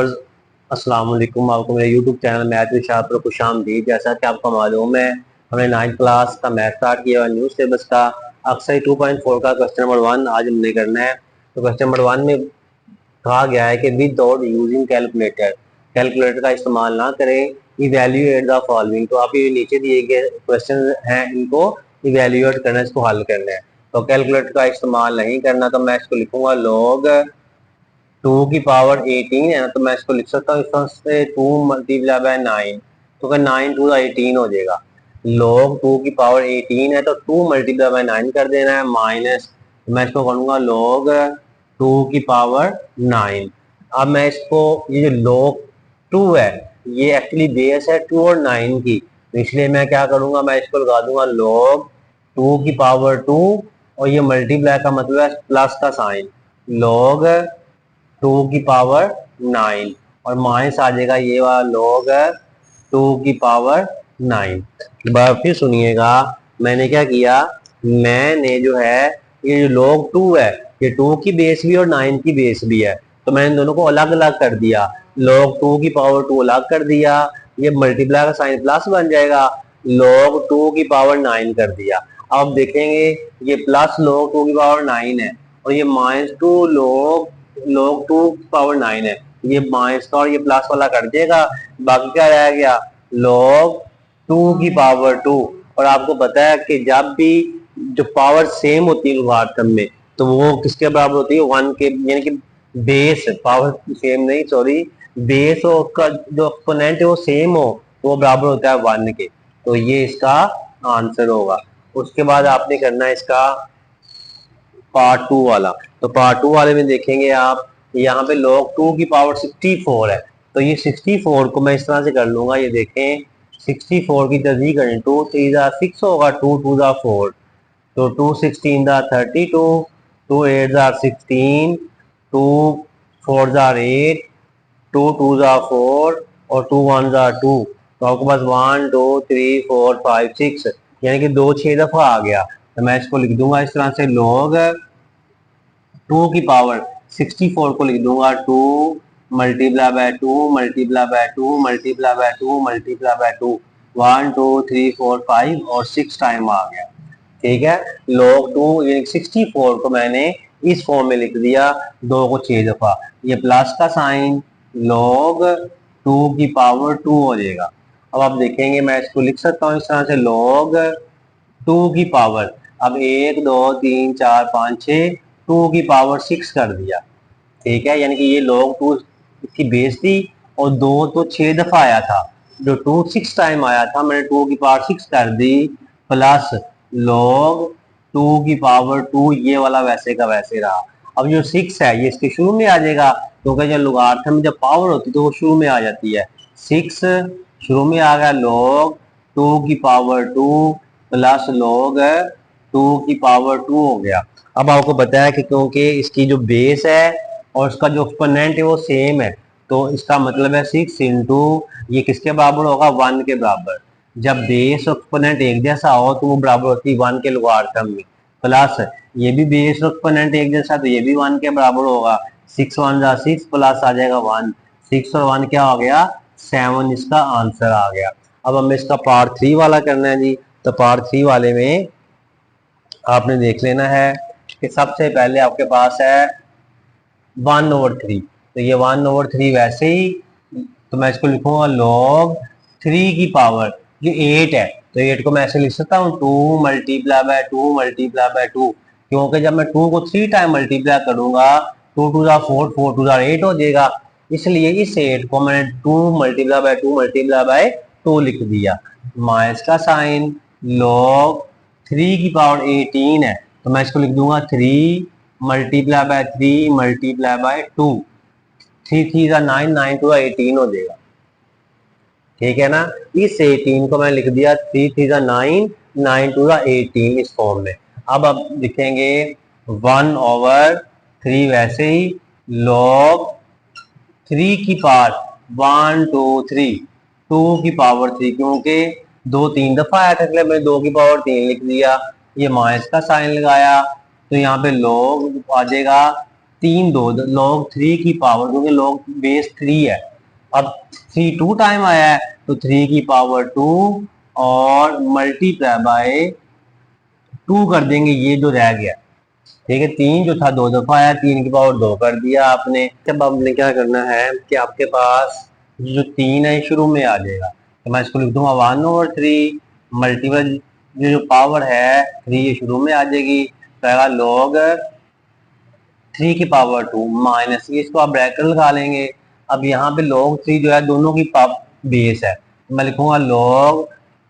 अस्सलाम वालेकुम। आपको मेरे YouTube channel math with Shah पर खुशामदीद। जैसा कि आपको मालूम है, हमने 9th क्लास का मैथ स्टार्ट किया और न्यू सिलेबस का अक्सर 2.4 का क्वेश्चन नंबर 1 आज हमने करना है। तो क्वेश्चन नंबर 1 में कहा गया है कि विदाउट यूजिंग कैलकुलेटर, कैलकुलेटर का इस्तेमाल ना करें, इवेल्युएट द फॉलोइंग। तो आप ये नीचे दिए गए क्वेश्चन हैं, इनको इवेल्युएट करना, इसको हल करना है। तो कैलकुलेटर का इस्तेमाल नहीं करना, तो मैं इसको लिखूंगा लॉग 2 की पावर 18 है ना, तो मैं इसको लिख सकता हूँ इस तरह से 2 मल्टीप्लाई बाय 9। तो अगर 9 टू 18 हो जाएगा। log 2 की पावर 18 है तो 2 मल्टीप्लाई बाय 9 कर देना है, माइनस मैं इसको करूंगा log 2 की पावर 9। अब मैं इसको ये जो log 2 है, ये एक्चुअली बेस है 2 और 9 की, तो इसलिए मैं क्या करूंगा, मैं इसको लगा दूंगा log 2 की पावर 2 और ये मल्टीप्लाई का मतलब है प्लस का साइन, log 2 की पावर 9 और माइनस आ जाएगा ये वाला log 2 की पावर 9। बार फिर सुनिएगा, मैंने क्या किया, मैंने जो है ये जो log 2 है, ये 2 की बेस भी और 9 की बेस भी है, तो मैंने दोनों को अलग अलग कर दिया। log 2 की पावर 2 अलग कर दिया, ये मल्टीप्लाई का साइन प्लस बन जाएगा, log 2 की पावर 9 कर दिया। अब देखेंगे ये प्लस log 2 की पावर 9 है और ये माइनस 2 log 2 पावर 9 है, ये माइनस का और ये प्लस वाला कट जाएगा, बाकी क्या रह गया log 2 की पावर 2। और आपको पता है कि जब भी जो पावर सेम होती है लोगारिथम में, तो वो किसके बराबर होती है, 1 के, यानी कि बेस पावर सेम नहीं, सॉरी, बेस और उसका जो एक्सपोनेंट है वो सेम हो तो वो बराबर होता है 1 के। तो ये इसका आंसर होगा। उसके बाद आपने करना है इसका पार्ट 2 वाला। तो पार्ट 2 वाले में देखेंगे आप, यहाँ पे log 2 की पावर 64 है, तो ये 64 को मैं इस तरह से कर लूंगा, ये देखें 64 की तस्दीक करें, 2 3 6 होगा, 2 2 4, तो 2 16 32, 2 8 16, 2 4 8, 2 2 4 और 2 1 2। तो आपके पास 1 2 3 4 5 6, यानी कि 2 6 दफा आ गया। तो मैं इसको लिख दूंगा इस तरह से, log 2 की पावर 64 को लिख दूंगा 2 multiply by 2 multiply by 2 multiply by 2 multiply by 2, 1 2 3 4 5 और 6 टाइम आ गया। ठीक है, log 2 यानी 64 को मैंने इस फॉर्म में लिख दिया, 2 को 6 दफा, ये प्लस का साइन log 2 की पावर 2 हो जाएगा। अब आप देखेंगे मैं इसको लिख सकता हूँ इस तरह से, log 2 की पावर, अब 1 2 3 4 5 6, 2 की पावर 6 कर दिया। ठीक है, यानी कि ये log 2 की बेस थी और 2 तो 6 दफा आया था, जो 2 6 टाइम आया था मैंने 2 की पावर 6 कर दी, प्लस log 2 की पावर 2, ये वाला वैसे का वैसे रहा। अब जो 6 है ये इसके शुरू में आ जाएगा, क्योंकि जब लोगारिथम में जब पावर होती है तो वो शुरू में आ जाती है, 6 शुरू में आ गया, log 2 की पावर 2 प्लस log 2 की पावर 2 हो गया। अब आपको पता है कि क्योंकि इसकी जो बेस है और इसका जो एक्सपोनेंट है वो सेम है, तो इसका मतलब है 6 इंटू ये किसके बराबर होगा, 1 के बराबर। जब बेस और एक्सपोनेंट एक जैसा हो तो वो बराबर होती है 1 के लोगारिथम में, प्लस ये भी बेस और एक्सपोनेंट एक जैसा, तो ये भी 1 के बराबर होगा, 6 1 6 प्लस आ जाएगा 1, 6 और 1 क्या हो गया, 7, इसका आंसर आ गया। अब हमें इसका पार्ट 3 वाला करना है जी। तो पार्ट 3 वाले में आपने देख लेना है कि सबसे पहले आपके पास है 1/3, तो ये 1/3 वैसे ही, तो मैं इसको लिखूंगा log 3 की पावर, जो 8 है, तो 8 को मैं ऐसे लिख सकता हूँ 2 मल्टीप्लाई बाय 2 मल्टीप्लाई बाय 2, क्योंकि जब मैं 2 को 3 टाइम मल्टीप्लाई करूंगा 2 2 4 4 2 8 हो जाएगा, इसलिए इस 8 को मैंने 2 मल्टीप्लाई बाय 2 मल्टीप्लाई बाय 2 लिख दिया, माइनस का साइन log 3 की पावर 18 है, तो मैं इसको लिख दूंगा 3 मल्टीप्लाई बाय 3 मल्टीप्लाई बाय 2, 3 3 9 9 2 18 हो जाएगा। ठीक है ना, इस 18 को मैंने लिख दिया 3 3 9 9 2 18 इस फॉर्म में। अब आप लिखेंगे 1/3 वैसे ही, log 3 की पावर 1 2 3, 2 की पावर 3, क्योंकि 2 3 दफा आया था इसलिए मैंने 2 की पावर 3 लिख दिया, ये माइनस का साइन लगाया, तो यहाँ पे log आ जाएगा तीन दो log 3 की पावर, क्योंकि log बेस 3 है, अब 3 2 टाइम आया है तो 3 की पावर 2 और मल्टीप्लाई बाय 2 कर देंगे, ये जो रह गया। ठीक है, तीन जो था 2 दफा आया, 3 की पावर 2 कर दिया आपने। अब आपने क्या करना है कि आपके पास जो 3 है शुरू में आ जाएगा, तो मैं इसको लिख दूंगा 1/3 मल्टीपल जो पावर है 3 ये शुरू में आ जाएगी, तो आएगा log 3 की पावर 2 माइनस, ये इसको आप ब्रैकेट लगा लेंगे। अब यहाँ पे log 3 जो है दोनों की बेस है, तो मैं लिखूंगा log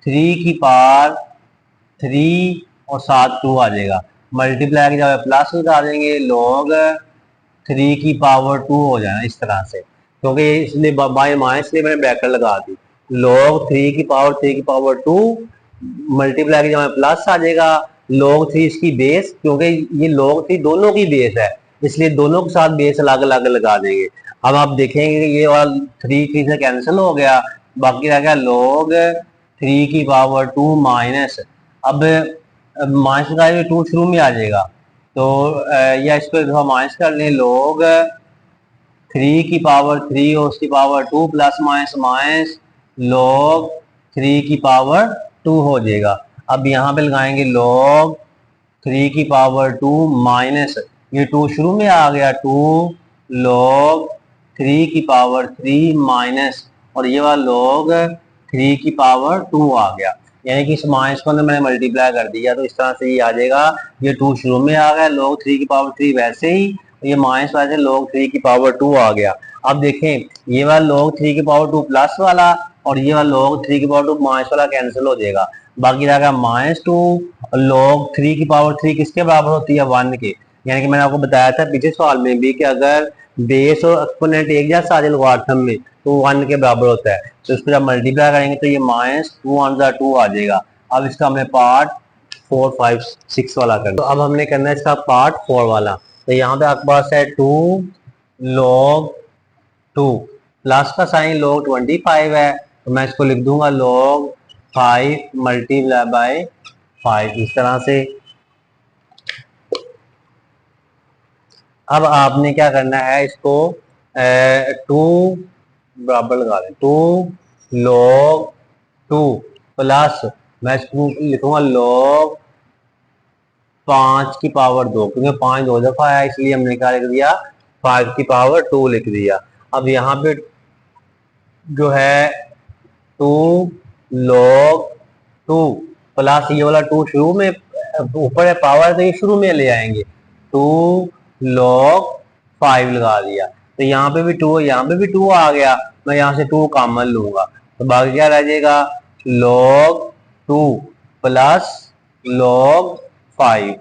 3 की पावर 3 और साथ 2 आ जाएगा, मल्टीप्लाई की जगह प्लस लगा देंगे, log 3 की पावर 2 हो जाना इस तरह से, क्योंकि इसलिए बाय माइनस इसलिए मैंने ब्रैकेट लगा दी। log 3 की पावर 3 की पावर 2 मल्टीप्लाई की जगह प्लस आ जाएगा, log 3 इसकी बेस, क्योंकि ये log 3 दोनों की बेस है इसलिए दोनों के साथ बेस अलग अलग लगा देंगे। अब आप देखेंगे कि ये वाला 3 3 से कैंसिल हो गया, बाकी रह गया log 3 की पावर 2 माइनस, अब माइनस का 2 शुरू में आ जाएगा, तो या इसको माइनस कर लें, log 3 की पावर 3 और उसकी power 2 plus minus minus log 3 की पावर 2 हो जाएगा। अब यहाँ पे लगाएंगे log 3 की पावर 2 माइनस, ये 2 शुरू में आ गया, 2 log 3 की पावर 3 माइनस, और ये वाला log 3 की पावर 2 आ गया, यानी कि इस माइनस को मैंने मल्टीप्लाई कर दिया, तो इस तरह से ये आ जाएगा, ये 2 शुरू में आ गया, log 3 की पावर 3 वैसे ही, ये माइनस वैसे log 3 की पावर 2 आ गया। अब देखें ये वाला log 3 की पावर 2 प्लस वाला और ये वाला log 3 की पावर 2 माइनस वाला कैंसिल हो जाएगा, बाकी रह गया -2, log 3 की पावर 3 किसके बराबर होती है 1 के, यानी कि मैंने आपको बताया था पिछले सवाल में भी कि अगर बेस और एक्सपोनेंट एक जैसा आ जाए लॉगरिथम में तो 1 के बराबर होता है, तो इसको जब मल्टीप्लाई करेंगे तो ये -2 आ जाएगा। अब इसका हमने पार्ट 4 5 6 वाला करना, तो अब हमने करना है इसका पार्ट 4 वाला, तो यहाँ पे आपके पास है 2 log 2 प्लस का साइन log 25 है, तो मैं इसको लिख दूंगा log 5 मल्टीप्लाई बाय 5 इस तरह से। अब आपने क्या करना है, इसको 2 बराबर लगा दें, 2 log 2 प्लस मैं इसको लिखूंगा log 5 की पावर 2, क्योंकि 5 2 दफा है इसलिए हमने क्या लिख दिया 5 की पावर 2 लिख दिया। अब यहाँ पे जो है 2 log 2 प्लस ये वाला 2 शुरू में ऊपर है पावर, तो ये शुरू में ले आएंगे, 2 log 5 लगा दिया, तो यहाँ पे भी 2 यहाँ पे भी 2 आ गया, मैं यहाँ से 2 कॉमन लूंगा, तो बाकी क्या रह जाएगा log 2 प्लस log 5,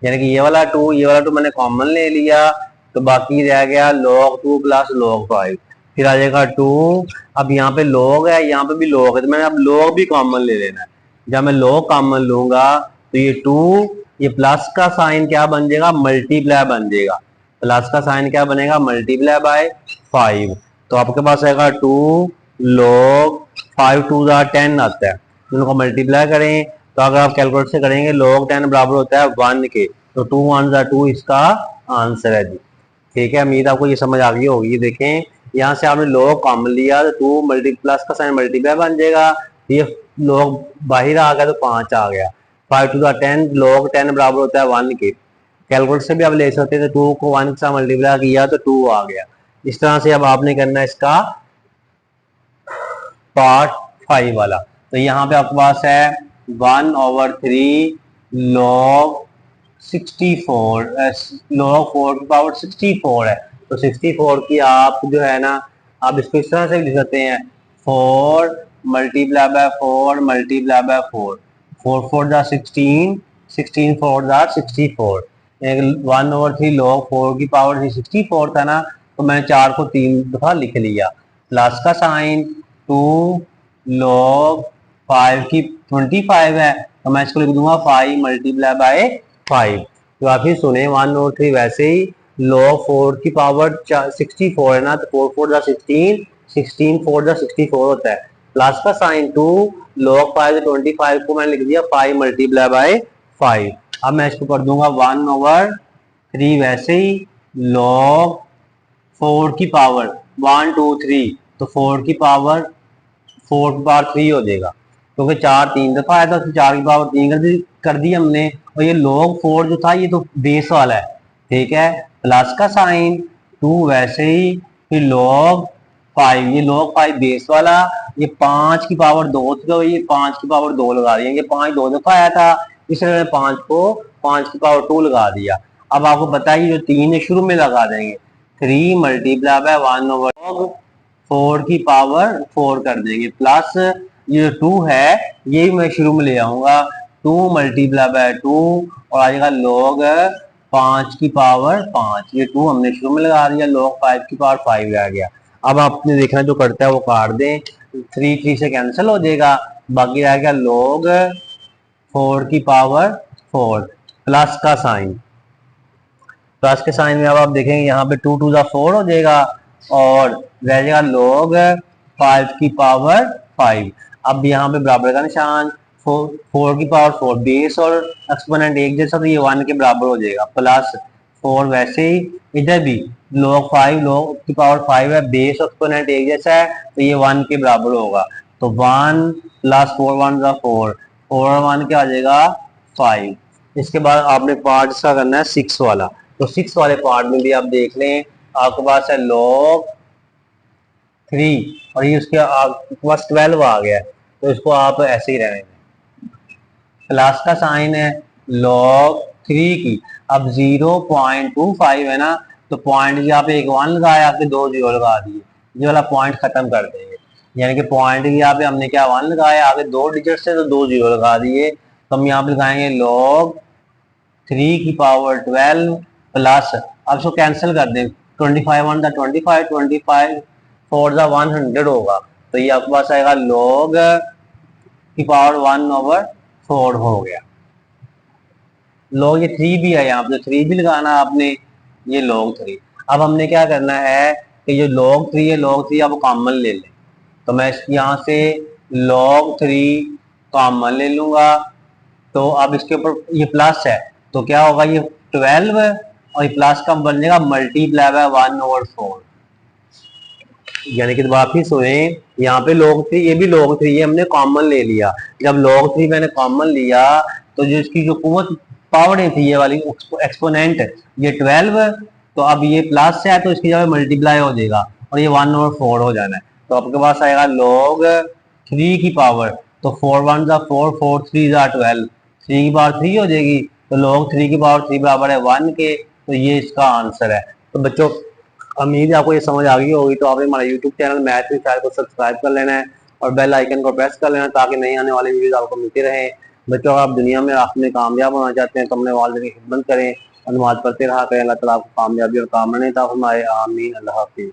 यानी कि ये वाला 2 मैंने कॉमन ले लिया, तो बाकी रह गया log 2 प्लस log 5, फिर आ जाएगा 2, अब यहाँ पे log है यहाँ पे भी log है, तो मैंने अब log भी कॉमन ले लेना है, जब मैं log कॉमन लूंगा तो ये 2 ये प्लस का साइन क्या बन जाएगा मल्टीप्लाई बन जाएगा, प्लस का साइन क्या बनेगा मल्टीप्लाई बाय 5, तो आपके पास आएगा 2 log 5 2 10 आता है, दोनों को मल्टीप्लाई करें तो अगर आप कैलकुलेट से करेंगे log 10 बराबर होता है 1 के, तो 2 1 2 इसका आंसर है जी। ठीक है, उम्मीद आपको ये समझ आ गई होगी। देखें यहाँ से आपने log कॉमन लिया तो 2 मल्टी प्लस का साइन मल्टीप्लाई बन जाएगा, ये log बाहर आ गया तो 5 आ गया, 5 2 10 log 10 बराबर होता है 1 के, कैलकुलेट से भी आप ले सकते हैं, तो 2 को 1 के साथ मल्टीप्लाई किया तो 2 आ गया। इस तरह से अब आपने करना है इसका पार्ट 5 वाला, तो यहाँ पे आपके पास है 1/3 log 64 log 4 की पावर 64 है, तो 64 की आप जो है ना आप इसको इस तरह से लिख सकते हैं 4 multiply by 4 multiply by 4 4 4 16 16 4 64, 1/3 log 4 की पावर 64 था ना, तो मैंने 4 को 3 दफा लिख लिया, प्लस का साइन 2 log 5 की 25 है, तो मैं इसको लिख दूंगा 5 मल्टीप्लाई बाय 5, तो आप ही सुने 1/3 वैसे ही log 4 की पावर 64 है ना, तो 4 4 16 16 4 64 होता है, प्लस का साइन 2 log 5 25 को मैंने लिख दिया 5 मल्टीप्लाई बाय 5। अब मैं इसको कर दूंगा 1/3 वैसे ही log 4 की पावर 1 2 3, तो 4 की पावर 3 हो जाएगा, क्योंकि 4 3 दफा आया था तो 4 की पावर 3 कर दी हमने। और ये log 4 जो था ये तो बेस वाला है, ठीक है, प्लस का साइन 2 वैसे ही, फिर log 5, ये log 5 बेस वाला, ये 5 की पावर 2 तो ये 5 की पावर 2 लगा दिया, ये 5 दो दफा आया था इसलिए 5 को 5 की पावर 2 लगा दिया। अब आपको पता है जो 3 है शुरू में लगा देंगे, 3 मल्टीप्लाई बाय 1 ओवर log 4 की पावर 4 कर देंगे, प्लस ये 2 है ये भी मैं शुरू में ले आऊंगा, 2 मल्टीप्लाई बाय 2 और आ जाएगा log 5 की पावर 5, ये 2 हमने शुरू में लगा दिया, log 5 की पावर 5 रह गया। अब आपने देखना जो करता है वो काट दें, 3 3 से कैंसिल हो जाएगा, बाकी रह गया log 4 की पावर 4 प्लस का साइन, प्लस के साइन में अब आप देखेंगे यहाँ पे 2 2 4 हो जाएगा और रह जाएगा log 5 की पावर 5। अब यहाँ पे बराबर का निशान, 4 की पावर 4 बेस और एक्सपोनेंट एक जैसा, तो ये 1 के बराबर हो जाएगा, प्लस 4 वैसे ही इधर भी log 5 log की पावर 5 है, बेस एक्सपोनेंट एक जैसा है तो ये 1 के बराबर होगा, तो 1 प्लस 4 1 4, 4 और 1 क्या आ जाएगा 5। इसके बाद आपने पार्ट इसका करना है 6 वाला, तो 6 वाले पार्ट में भी आप देख लें, आपके पास है log 3 और ये उसके आपके पास 12 आ गया है, तो इसको आप ऐसे ही रहने दें, प्लस का साइन है log 3 की, अब 0.25 है ना, तो पॉइंट यहाँ पे एक 1 लगाया, आपके 2 0 लगा दिए, ये वाला पॉइंट खत्म कर देंगे, यानी कि पॉइंट यहाँ पे हमने क्या 1 लगाया, आगे 2 डिजिट से तो 2 0 लगा दिए, तो हम यहाँ पे लगाएंगे log 3 की पावर 12 प्लस, अब इसको कैंसिल कर दें, 25 1 दा 25, 25 4 दा 100 होगा, तो ये आपके पास आएगा log की पावर 1 ओवर 4 हो गया। log ये 3 भी है, यहाँ पे 3 भी लगाना आपने, ये log 3। अब हमने क्या करना है कि जो log 3 है log 3 आप कॉमन ले लें, तो मैं यहाँ से log 3 कॉमन ले लूंगा, तो अब इसके ऊपर ये प्लस है तो क्या होगा, ये 12 और ये प्लस का बन जाएगा मल्टीप्लाई बाय 1 ओवर 4, यानी कि वापिस हुए यहाँ पे log 3, ये भी log 3 ये हमने कॉमन ले लिया, जब log 3 मैंने कॉमन लिया तो जो इसकी जो कुवत पावर थी ये वाली एक्सपोनेंट ये 12, तो अब ये प्लस है तो इसकी जगह मल्टीप्लाई हो जाएगा और ये 1 ओवर 4 हो जाना है, तो आपके पास आएगा log 3 की पावर, तो 4 1 4 4 3 12, 3 की पावर 3 हो जाएगी, तो log 3 की पावर 3 बराबर है 1 के, तो ये इसका आंसर है। तो बच्चों उम्मीद है आपको ये समझ आ गई होगी, तो आपने हमारा यूट्यूब चैनल मैथ विद साहिल को सब्सक्राइब कर लेना है और बेल आइकन को प्रेस कर लेना ताकि नई आने वाली वीडियोस आपको मिलती रहे। बच्चों अगर आप दुनिया में अपने कामयाब होना चाहते हैं तो अपने वालिदैन की खिदमत करें और नमाज पढ़ते रहा करें, अल्लाह ताला आपको कामयाबी और कामयाबी अता फरमाए, आमीन, अल्लाह हाफिज़।